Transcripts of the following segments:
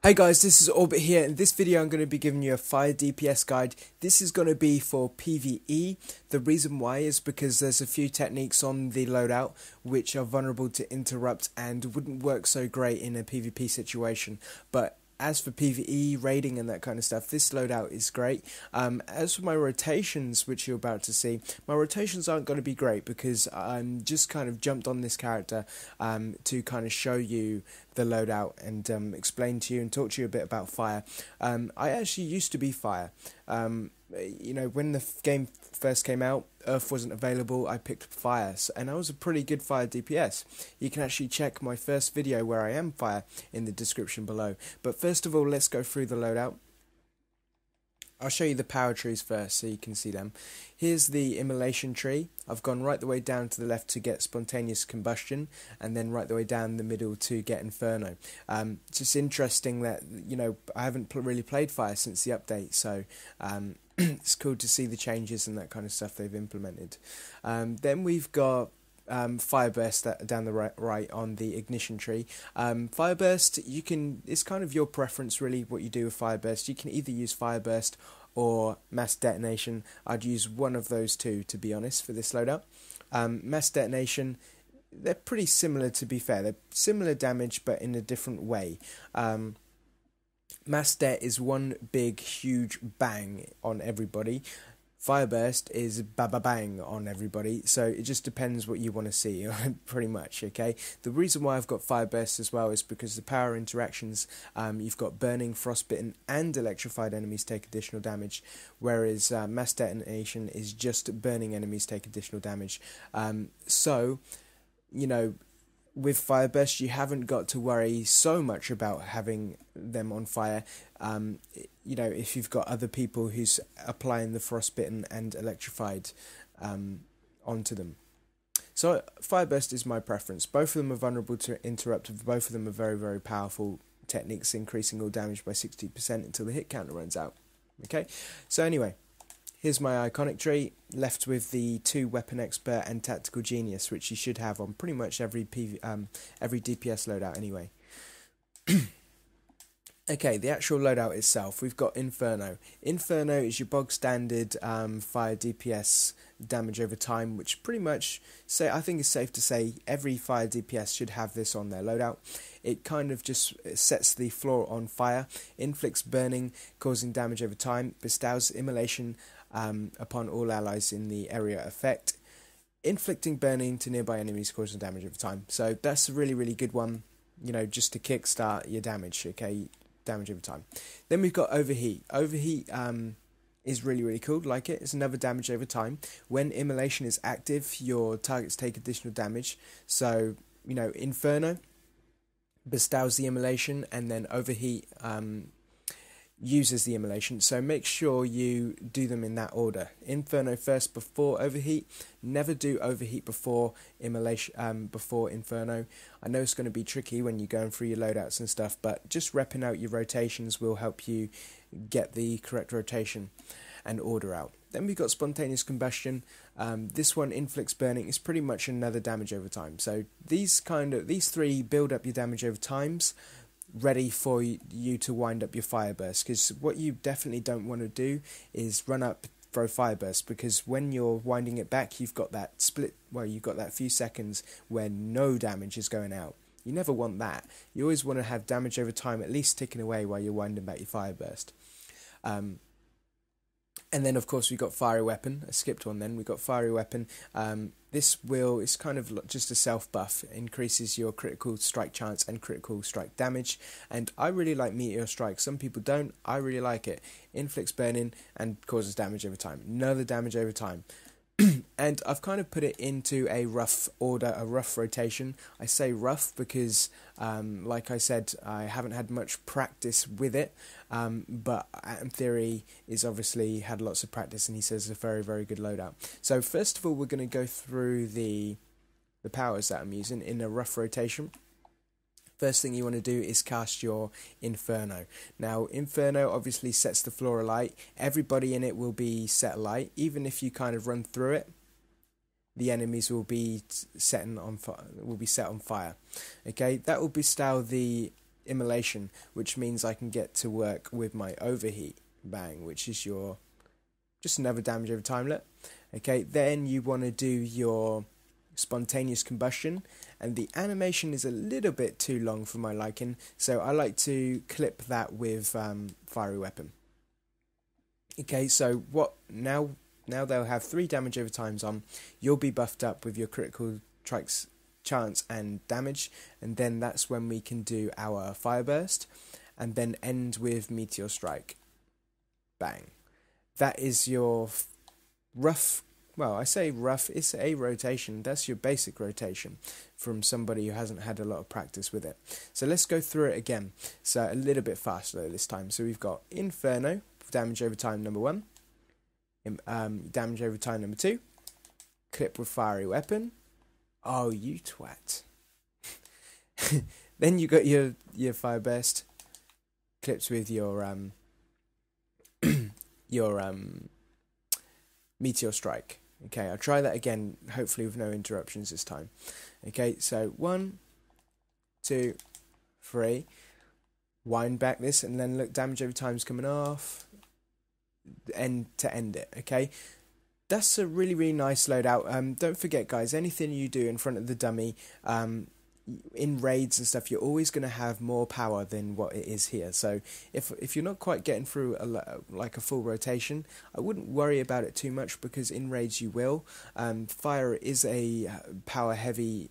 Hey guys, this is Orbit here. In this video I'm going to be giving you a fire DPS guide. This is going to be for PVE. The reason why is because there's a few techniques on the loadout which are vulnerable to interrupt and wouldn't work so great in a PvP situation. But as for PvE, raiding and that kind of stuff, this loadout is great. As for my rotations, which you're about to see, my rotations aren't going to be great because I'm just kind of jumped on this character to kind of show you the loadout and explain to you and talk to you a bit about fire. I actually used to be fire. You know, when the game first came out, Earth wasn't available, I picked fire, and I was a pretty good fire DPS. You can actually check my first video where I am fire in the description below. But first of all, let's go through the loadout. I'll show you the power trees first so you can see them. Here's the immolation tree. I've gone right the way down to the left to get spontaneous combustion, and then right the way down the middle to get inferno. It's just interesting that, you know, I haven't really played fire since the update, so it's cool to see the changes and that kind of stuff they've implemented. Then we've got Fireburst down the right on the ignition tree. Fireburst, it's kind of your preference really what you do with Fireburst. You can either use Fireburst or mass detonation. I'd use one of those two, to be honest, for this loadout. Mass detonation, they're pretty similar, to be fair. They're similar damage but in a different way. Mass det is one big huge bang on everybody. Fireburst is ba-ba-bang on everybody, so it just depends what you want to see, pretty much, okay? The reason why I've got Fireburst as well is because the power interactions, you've got burning, frostbitten, and electrified enemies take additional damage, whereas mass detonation is just burning enemies take additional damage. So, you know, with Fireburst, you haven't got to worry so much about having them on fire. You know, if you've got other people who's applying the frostbitten and electrified onto them. So Fireburst is my preference. Both of them are vulnerable to interrupt. Both of them are very, very powerful techniques, increasing all damage by 60% until the hit counter runs out. Okay, so anyway, here's my iconic tree, left with the 2 weapon expert and tactical genius, which you should have on pretty much every DPS loadout anyway. Okay, the actual loadout itself, we've got Inferno. Inferno is your bog standard fire DPS damage over time, which pretty much, I think it's safe to say every fire DPS should have this on their loadout. It kind of just sets the floor on fire, inflicts burning, causing damage over time, bestows immolation upon all allies in the area effect, inflicting burning to nearby enemies, causing damage over time. So that's a really, really good one, you know, just to kickstart your damage, okay? Damage over time. Then we've got Overheat. Overheat is really, really cool, like it. It's another damage over time. When immolation is active, your targets take additional damage. So, you know, Inferno bestows the immolation, and then Overheat uses the immolation. So make sure you do them in that order. Inferno first before Overheat. Never do Overheat before immolation, before Inferno. I know it's going to be tricky when you're going through your loadouts and stuff, but just repping out your rotations will help you get the correct rotation and order out. Then we've got Spontaneous Combustion. This one inflicts burning. It's pretty much another damage over time. So these 3 build up your damage over times, ready for you to wind up your Fireburst, because what you definitely don't want to do is run up, throw Fireburst, because when you're winding it back, you've got that split, well, you've got that few seconds where no damage is going out. You never want that. You always want to have damage over time at least ticking away while you're winding back your Fireburst. And then, of course, we've got Fiery Weapon. I skipped one then. We've got Fiery Weapon. It's kind of just a self-buff. Increases your critical strike chance and critical strike damage. And I really like Meteor Strike. Some people don't. I really like it. Inflicts burning and causes damage over time. Another damage over time. And I've kind of put it into a rough order, a rough rotation. I say rough because, like I said, I haven't had much practice with it, but Atom Theory is obviously had lots of practice, and he says it's a very, very good loadout. So first of all, we're going to go through the powers that I'm using in a rough rotation. First thing you want to do is cast your Inferno. Now, Inferno obviously sets the floor alight. Everybody in it will be set alight. Even if you kind of run through it, the enemies will be set on fire. Okay, that will bestow the immolation, which means I can get to work with my overheat bang, which is your just another damage over timelet. Okay, then you want to do your spontaneous combustion, and the animation is a little bit too long for my liking, so I like to clip that with fiery weapon. Okay, so what now they'll have 3 damage over times on. You'll be buffed up with your critical strikes chance and damage, and then that's when we can do our fire burst and then end with meteor strike. Bang. That is your rough, well, I say rough, it's a rotation. That's your basic rotation from somebody who hasn't had a lot of practice with it. So let's go through it again, so a little bit faster this time. So we've got Inferno, damage over time number 1, damage over time number 2, clip with fiery weapon. Oh, you twat. Then you got your fire burst, clips with your meteor strike. Okay, I'll try that again, hopefully with no interruptions this time. Okay, so 1, 2, 3, wind back this, and then look, damage over time's coming off, end to end it. Okay, that's a really nice loadout. Don't forget, guys, anything you do in front of the dummy, in raids and stuff, you're always going to have more power than what it is here. So if you're not quite getting through like a full rotation, I wouldn't worry about it too much, because in raids you will. Fire is a power heavy,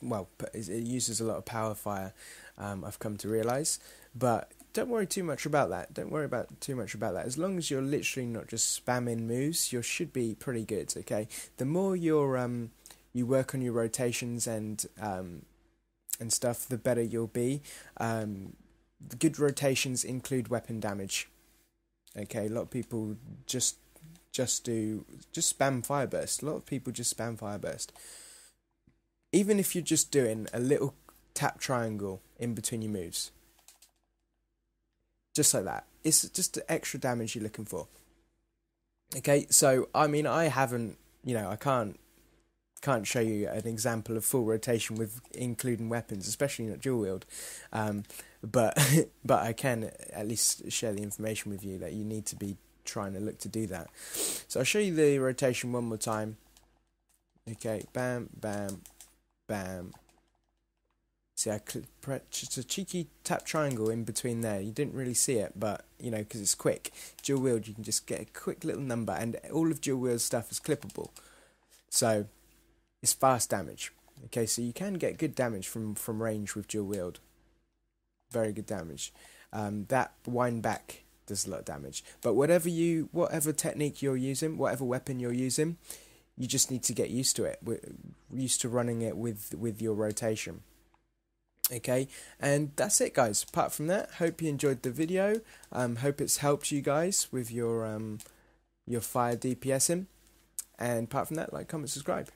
well, it uses a lot of power fire, I've come to realise, but don't worry too much about that. Don't worry about too much about that. As long as you're literally not just spamming moves, you should be pretty good. Okay, the more you work on your rotations and stuff, the better you'll be. The good rotations include weapon damage. Okay, a lot of people just spam fire burst. A lot of people just spam fire burst. Even if you're just doing a little tap triangle in between your moves, just like that. It's just the extra damage you're looking for. Okay, so I mean, I haven't, I can't show you an example of full rotation with including weapons, especially not dual wield, but I can at least share the information with you that you need to be trying to look to do that. So I'll show you the rotation one more time. Okay, bam, bam, bam. See, just a cheeky tap triangle in between there. You didn't really see it, but because it's quick. Dual wield, you can just get a quick little number, and all of dual wield stuff is clippable, so it's fast damage. Okay, so you can get good damage from range with dual wield. Very good damage. That wind back does a lot of damage. But whatever technique you're using, whatever weapon you're using, you just need to get used to it. We're used to running it with your rotation. Okay, and that's it, guys. Apart from that, hope you enjoyed the video. Hope it's helped you guys with your fire DPSing. And apart from that, like, comment, subscribe.